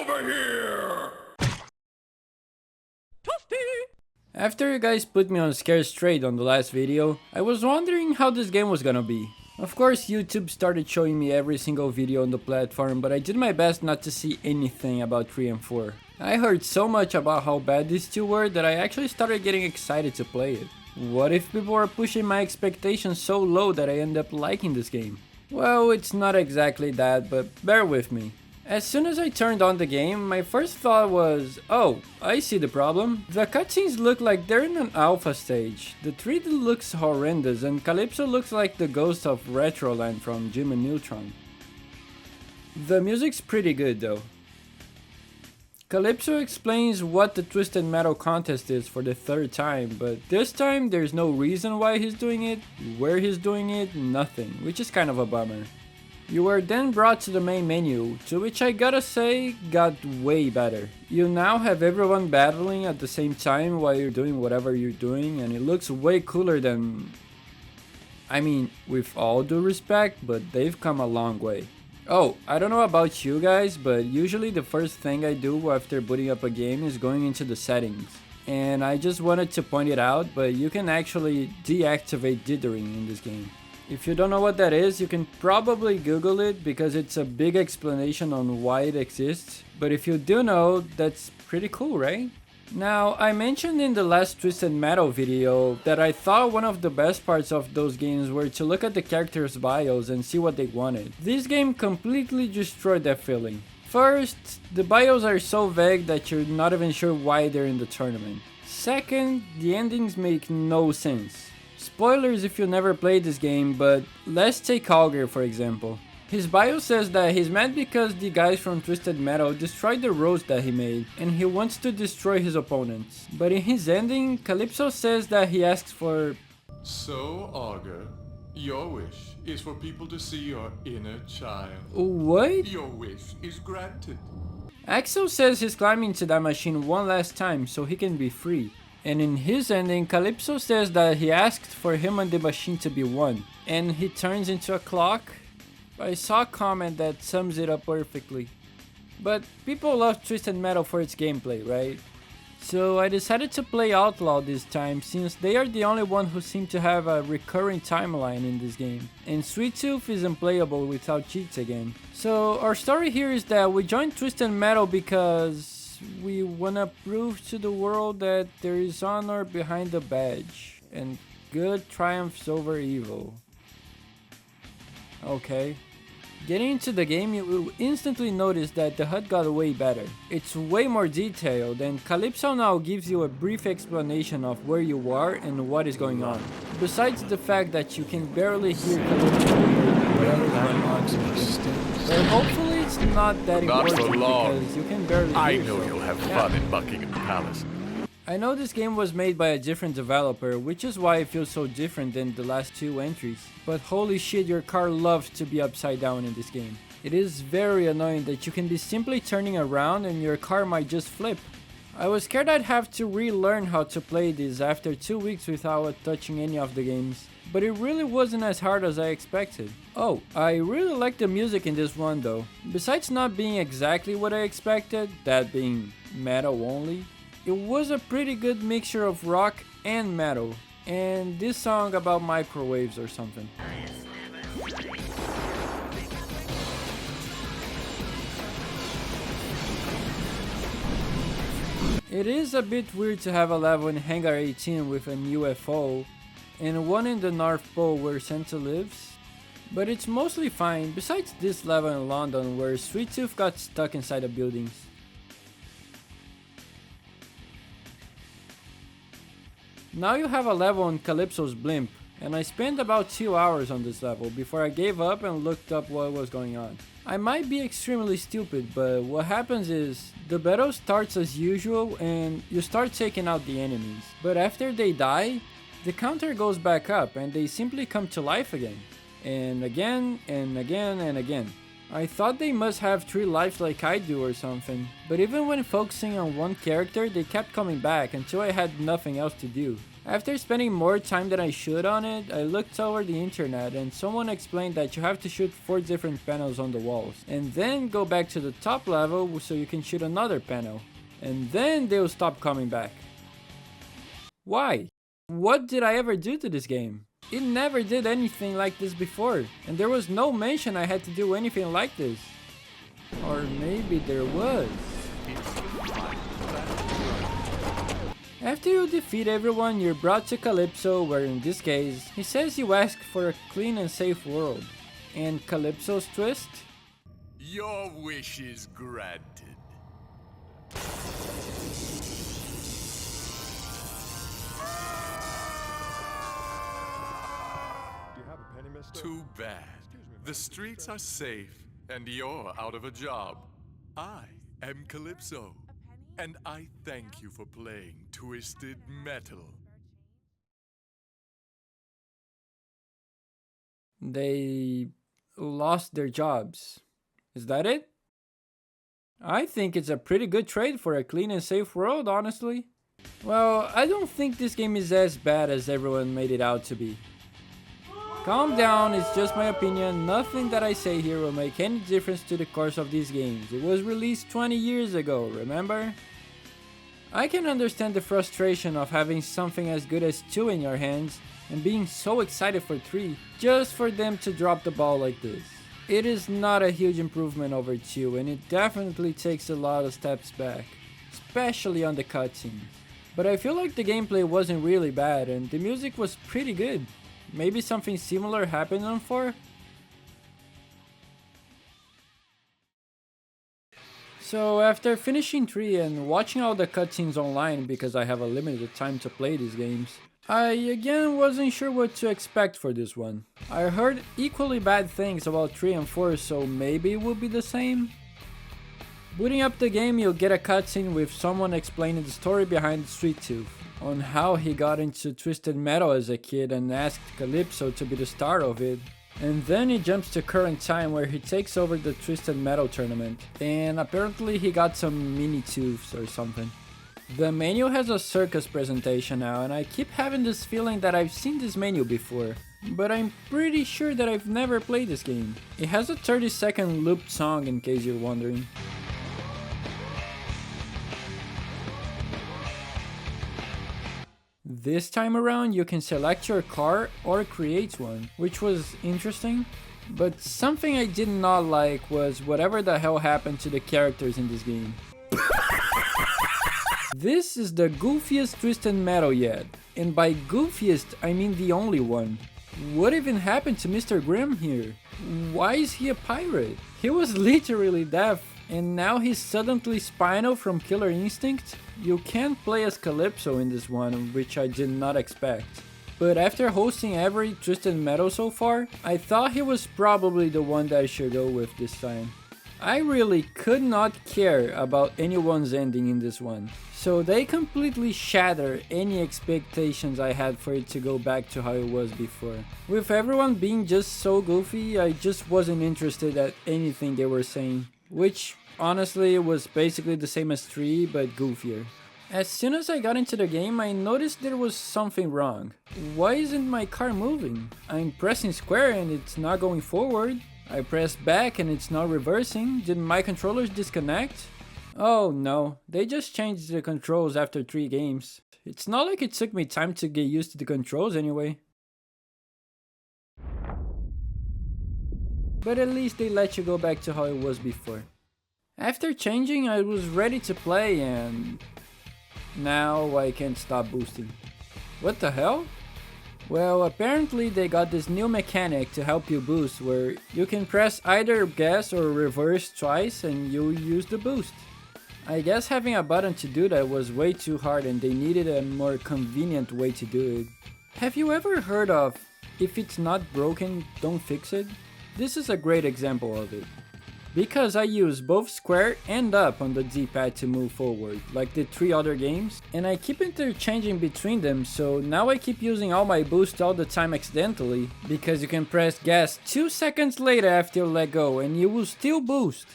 over here! After you guys put me on Scared Straight on the last video, I was wondering how this game was gonna be. Of course, YouTube started showing me every single video on the platform, but I did my best not to see anything about 3 and 4. I heard so much about how bad these two were that I actually started getting excited to play it. What if people were pushing my expectations so low that I end up liking this game? Well, it's not exactly that, but bear with me. As soon as I turned on the game, my first thought was, oh, I see the problem. The cutscenes look like they're in an alpha stage, the 3D looks horrendous, and Calypso looks like the ghost of Retroland from Jimmy Neutron. The music's pretty good though. Calypso explains what the Twisted Metal contest is for the 3rd time, but this time there's no reason why he's doing it, where he's doing it, nothing, which is kind of a bummer. You were then brought to the main menu, to which I gotta say, got way better. You now have everyone battling at the same time while you're doing whatever you're doing, and it looks way cooler than... I mean, with all due respect, but they've come a long way. Oh, I don't know about you guys, but usually the first thing I do after booting up a game is going into the settings. And I just wanted to point it out, but you can actually deactivate dithering in this game. If you don't know what that is, you can probably Google it because it's a big explanation on why it exists. But if you do know, that's pretty cool, right? Now, I mentioned in the last Twisted Metal video that I thought one of the best parts of those games were to look at the characters' bios and see what they wanted. This game completely destroyed that feeling. First, the bios are so vague that you're not even sure why they're in the tournament. Second, the endings make no sense. Spoilers if you never played this game, but let's take Augur for example. His bio says that he's mad because the guys from Twisted Metal destroyed the roads that he made, and he wants to destroy his opponents. But in his ending, Calypso says that he asks for... So, Augur, your wish is for people to see your inner child. What? Your wish is granted. Axel says he's climbing to that machine one last time so he can be free. And in his ending, Calypso says that he asked for him and the machine to be one, and he turns into a clock. I saw a comment that sums it up perfectly. But people love Twisted Metal for its gameplay, right? So I decided to play Outlaw this time since they are the only one who seem to have a recurring timeline in this game. And Sweet Tooth is unplayable without cheats again. So our story here is that we joined Twisted Metal because we wanna prove to the world that there is honor behind the badge, and good triumphs over evil. Okay. Getting into the game, you will instantly notice that the HUD got way better. It's way more detailed, and Calypso now gives you a brief explanation of where you are and what is going on. Besides the fact that you can barely hear Calypso whatever is going on. But hopefully it's not that important because you can barely hear. I know you'll have fun in Buckingham Palace. I know this game was made by a different developer, which is why it feels so different than the last 2 entries. But holy shit, your car loves to be upside down in this game. It is very annoying that you can be simply turning around and your car might just flip. I was scared I'd have to relearn how to play this after 2 weeks without touching any of the games. But it really wasn't as hard as I expected. Oh, I really like the music in this one though. Besides not being exactly what I expected, that being metal only, it was a pretty good mixture of rock and metal. And this song about microwaves or something. It is a bit weird to have a level in Hangar 18 with an UFO, and one in the North Pole where Santa lives, but it's mostly fine, besides this level in London where Sweet Tooth got stuck inside the buildings. Now you have a level on Calypso's blimp, and I spent about 2 hours on this level before I gave up and looked up what was going on. I might be extremely stupid, but what happens is, the battle starts as usual and you start taking out the enemies, but after they die, the counter goes back up and they simply come to life again. And again, and again, and again. I thought they must have 3 lives like I do or something, but even when focusing on one character, they kept coming back until I had nothing else to do. After spending more time than I should on it, I looked over the internet and someone explained that you have to shoot 4 different panels on the walls, and then go back to the top level so you can shoot another panel, and then they'll stop coming back. Why? What did I ever do to this game? It never did anything like this before, and there was no mention I had to do anything like this. Or maybe there was. After you defeat everyone, you're brought to Calypso, where in this case, he says you ask for a clean and safe world. And Calypso's twist? Your wish is granted. Too bad. The streets are safe, and you're out of a job. I am Calypso, and I thank you for playing Twisted Metal. They lost their jobs. Is that it? I think it's a pretty good trade for a clean and safe world, honestly. Well, I don't think this game is as bad as everyone made it out to be. Calm down, it's just my opinion. Nothing that I say here will make any difference to the course of these games. It was released 20 years ago, remember? I can understand the frustration of having something as good as 2 in your hands and being so excited for 3 just for them to drop the ball like this. It is not a huge improvement over 2 and it definitely takes a lot of steps back, especially on the cutscenes. But I feel like the gameplay wasn't really bad and the music was pretty good. Maybe something similar happened on 4? So after finishing 3 and watching all the cutscenes online because I have a limited time to play these games, I again wasn't sure what to expect for this one. I heard equally bad things about 3 and 4, so maybe it will be the same? Booting up the game, you'll get a cutscene with someone explaining the story behind Sweet Tooth, on how he got into Twisted Metal as a kid and asked Calypso to be the star of it. And then he jumps to current time where he takes over the Twisted Metal tournament, and apparently he got some mini tooths or something. The menu has a circus presentation now, and I keep having this feeling that I've seen this menu before, but I'm pretty sure that I've never played this game. It has a 30-second looped song in case you're wondering. This time around you can select your car or create one, which was interesting. But something I did not like was whatever the hell happened to the characters in this game. This is the goofiest Twisted Metal yet, and by goofiest I mean the only one. What even happened to Mr. Grimm here? Why is he a pirate? He was literally deaf, and now he's suddenly spinal from Killer Instinct? You can't play as Calypso in this one, which I did not expect. But after hosting every Twisted Metal so far, I thought he was probably the one that I should go with this time. I really could not care about anyone's ending in this one, so they completely shatter any expectations I had for it to go back to how it was before. With everyone being just so goofy, I just wasn't interested at anything they were saying, which honestly was basically the same as 3 but goofier. As soon as I got into the game, I noticed there was something wrong. Why isn't my car moving? I'm pressing square and it's not going forward. I press back and it's not reversing. Did my controllers disconnect? Oh no, they just changed the controls after 3 games. It's not like it took me time to get used to the controls anyway. But at least they let you go back to how it was before. After changing, I was ready to play and now I can't stop boosting. What the hell? Well, apparently they got this new mechanic to help you boost where you can press either gas or reverse twice and you use the boost. I guess having a button to do that was way too hard and they needed a more convenient way to do it. Have you ever heard of, if it's not broken, don't fix it? This is a great example of it. because I use both square and up on the D-pad to move forward, like the 3 other games, and I keep interchanging between them, so now I keep using all my boost all the time accidentally, because you can press gas 2 seconds later after you let go and you will still boost.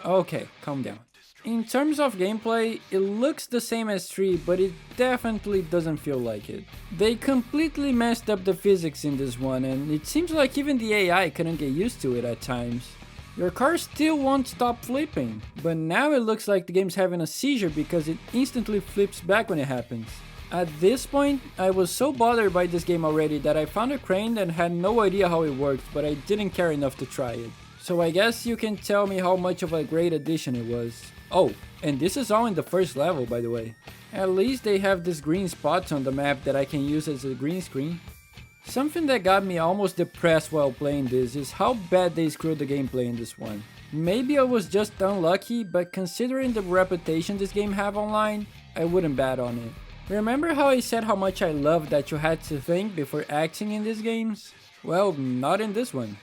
Okay, calm down. In terms of gameplay, it looks the same as 3, but it definitely doesn't feel like it. They completely messed up the physics in this one, and it seems like even the AI couldn't get used to it at times. Your car still won't stop flipping, but now it looks like the game's having a seizure because it instantly flips back when it happens. At this point, I was so bothered by this game already that I found a crane and had no idea how it worked, but I didn't care enough to try it. So I guess you can tell me how much of a great addition it was. Oh, and this is all in the first level, by the way. At least they have these green spots on the map that I can use as a green screen. Something that got me almost depressed while playing this is how bad they screwed the gameplay in this one. Maybe I was just unlucky, but considering the reputation this game have online, I wouldn't bet on it. Remember how I said how much I loved that you had to think before acting in these games? Well, not in this one.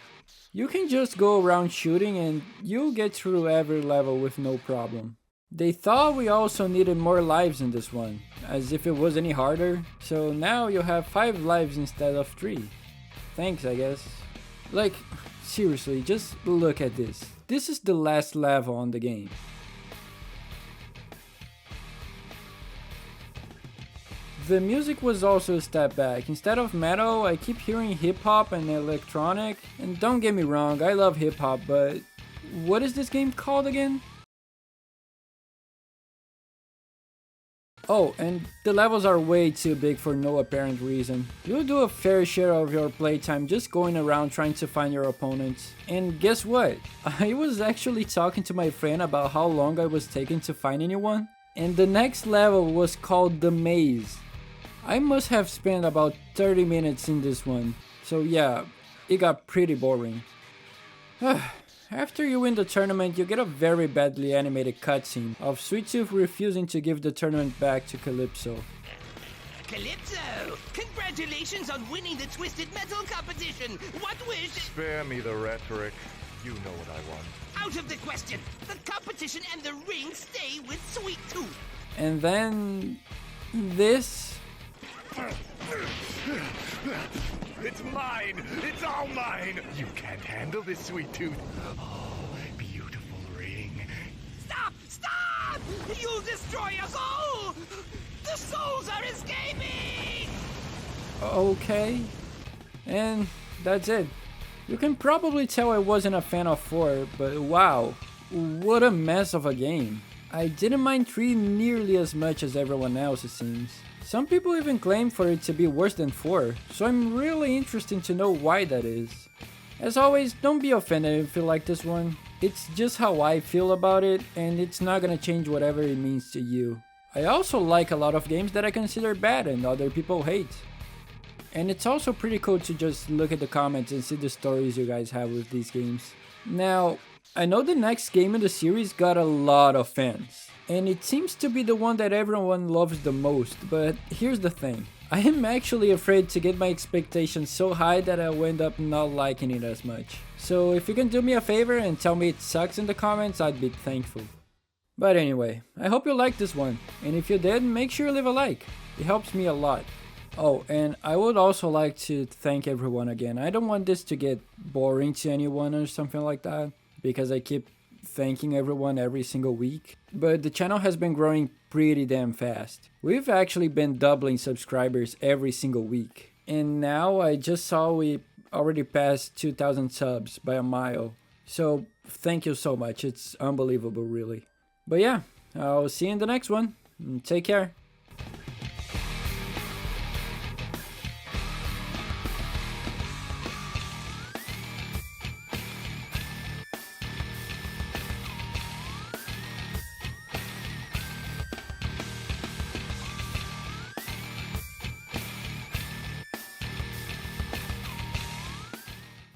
You can just go around shooting and you'll get through every level with no problem. They thought we also needed more lives in this one, as if it was any harder, so now you have 5 lives instead of 3. Thanks, I guess. Like, seriously, just look at this. This is the last level on the game. The music was also a step back. Instead of metal, I keep hearing hip-hop and electronic. And don't get me wrong, I love hip-hop, but what is this game called again? Oh, and the levels are way too big for no apparent reason. You'll do a fair share of your playtime just going around trying to find your opponents. And guess what? I was actually talking to my friend about how long I was taking to find anyone. And the next level was called The Maze. I must have spent about 30 minutes in this one, so yeah, it got pretty boring. After you win the tournament, you get a very badly animated cutscene of Sweet Tooth refusing to give the tournament back to Calypso. Calypso! Congratulations on winning the Twisted Metal competition! What wish? Spare me the rhetoric. You know what I want. Out of the question! The competition and the ring stay with Sweet Tooth! And then... this... It's mine! It's all mine! You can't handle this, Sweet Tooth. Oh, beautiful ring. Stop! Stop! You'll destroy us all! The souls are escaping! Okay. And that's it. You can probably tell I wasn't a fan of 4, but wow, what a mess of a game. I didn't mind 3 nearly as much as everyone else, it seems. Some people even claim for it to be worse than 4, so I'm really interested to know why that is. As always, don't be offended if you like this one. It's just how I feel about it, and it's not gonna change whatever it means to you. I also like a lot of games that I consider bad and other people hate. And it's also pretty cool to just look at the comments and see the stories you guys have with these games. Now, I know the next game in the series got a lot of fans, and it seems to be the one that everyone loves the most, but here's the thing. I am actually afraid to get my expectations so high that I'll end up not liking it as much. So if you can do me a favor and tell me it sucks in the comments, I'd be thankful. But anyway, I hope you liked this one, and if you did, make sure you leave a like. It helps me a lot. Oh, and I would also like to thank everyone again. I don't want this to get boring to anyone or something like that, because I keep thanking everyone every single week. But the channel has been growing pretty damn fast. We've actually been doubling subscribers every single week. And now I just saw we already passed 2,000 subs by a mile. So thank you so much. It's unbelievable, really. But yeah, I'll see you in the next one. Take care.